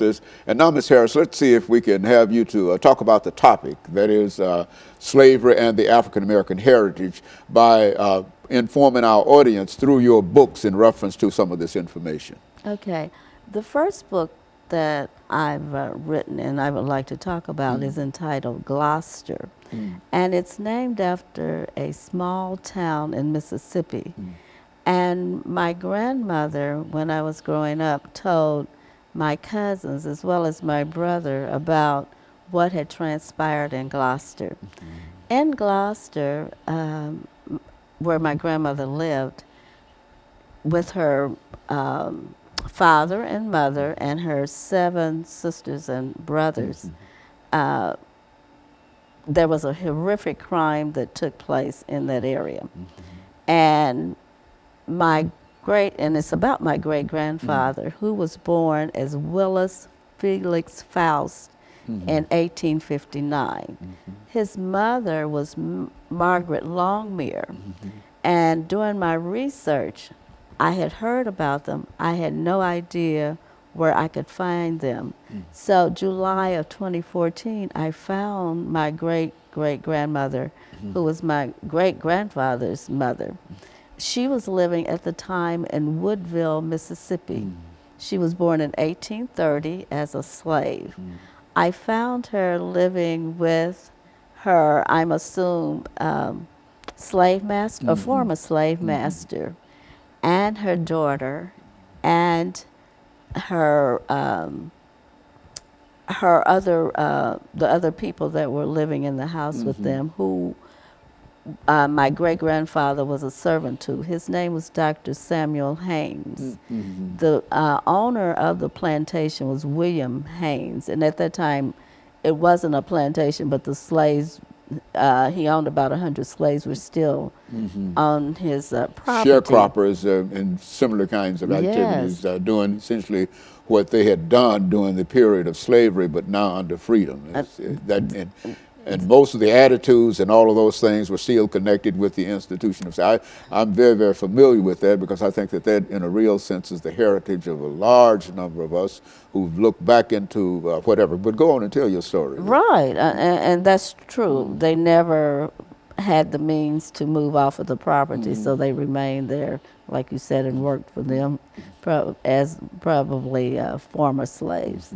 And now, Ms. Harris, let's see if we can have you to talk about the topic, that is slavery and the African American heritage, by informing our audience through your books in reference to some of this information. Okay. The first book that I've written and I would like to talk about is entitled Gloucester. And it's named after a small town in Mississippi. And my grandmother, when I was growing up, told my cousins as well as my brother about what had transpired in Gloucester. In Gloucester, where my grandmother lived, with her father and mother and her 7 sisters and brothers, there was a horrific crime that took place in that area. And it's about my great-grandfather, who was born as Willis Felix Faust in 1859. His mother was Margaret Longmire. And during my research, I had heard about them. I had no idea where I could find them. So July of 2014, I found my great-great-grandmother, who was my great-grandfather's mother. She was living at the time in Woodville, Mississippi. She was born in 1830 as a slave. I found her living with her, I'm assumed, slave master, a former slave master, and her daughter, and her the other people that were living in the house with them, who my great-grandfather was a servant to. His name was Dr. Samuel Haynes. The owner of the plantation was William Haynes, and at that time it wasn't a plantation, but the slaves, he owned about 100 slaves, were still on his property. Sharecroppers and similar kinds of activities, doing essentially what they had done during the period of slavery, but now under freedom. And most of the attitudes and all of those things were still connected with the institution of slavery. I'm very, very familiar with that, because I think that in a real sense, is the heritage of a large number of us who've looked back into whatever. But go on and tell your story. Right, and that's true. They never had the means to move off of the property, so they remained there, like you said, and worked for them as probably former slaves.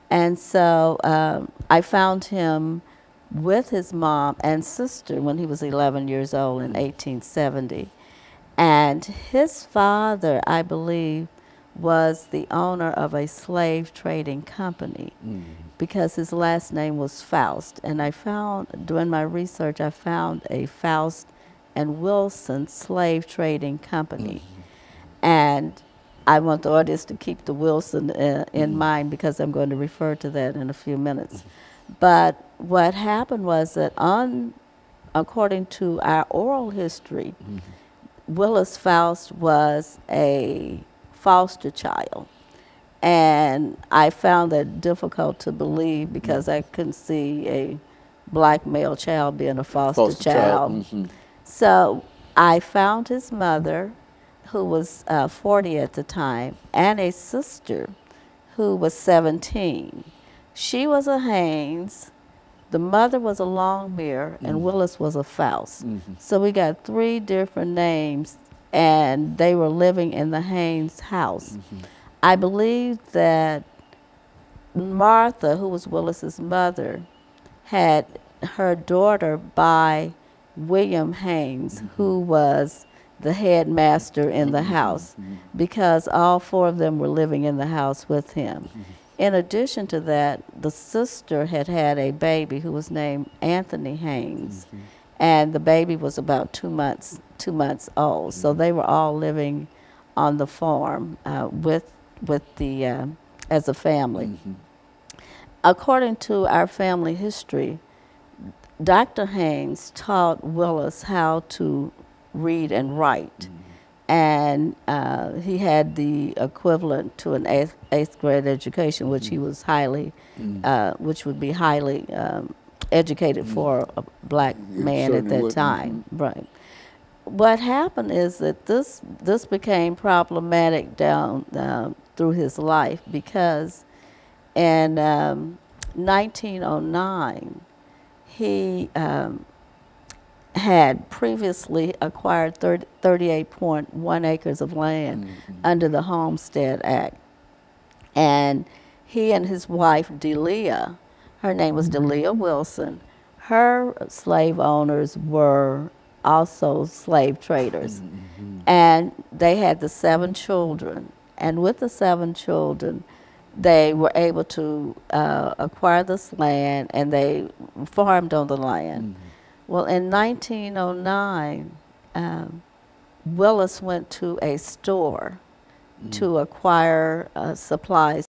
And so I found him with his mom and sister when he was 11 years old in 1870. And his father, I believe, was the owner of a slave trading company, because his last name was Faust. And I found, during my research, I found a Faust and Wilson slave trading company. And I want the audience to keep the Wilson in mind, because I'm going to refer to that in a few minutes. But what happened was that, according to our oral history, Willis Faust was a foster child. And I found that difficult to believe, because I couldn't see a black male child being a foster child. So I found his mother, who was 40 at the time, and a sister who was 17. She was a Haynes, the mother was a Longmire, and Willis was a Faust. So we got 3 different names, and they were living in the Haynes house. I believe that Martha, who was Willis's mother, had her daughter by William Haynes, who was the headmaster in the house, because all 4 of them were living in the house with him. In addition to that, the sister had had a baby who was named Anthony Haynes, and the baby was about 2 months old. So they were all living on the farm with the as a family. According to our family history, Dr. Haynes taught Willis how to read and write. And he had the equivalent to an eighth grade education, which he was which would be highly educated for a black man at that time. Right. What happened is that this became problematic down through his life, because in 1909, he had previously acquired 38.1 acres of land under the Homestead Act. And he and his wife, Delia, her name was Delia Wilson, her slave owners were also slave traders. And they had the 7 children. And with the 7 children, they were able to acquire this land, and they farmed on the land. Well, in 1909, Willis went to a store to acquire supplies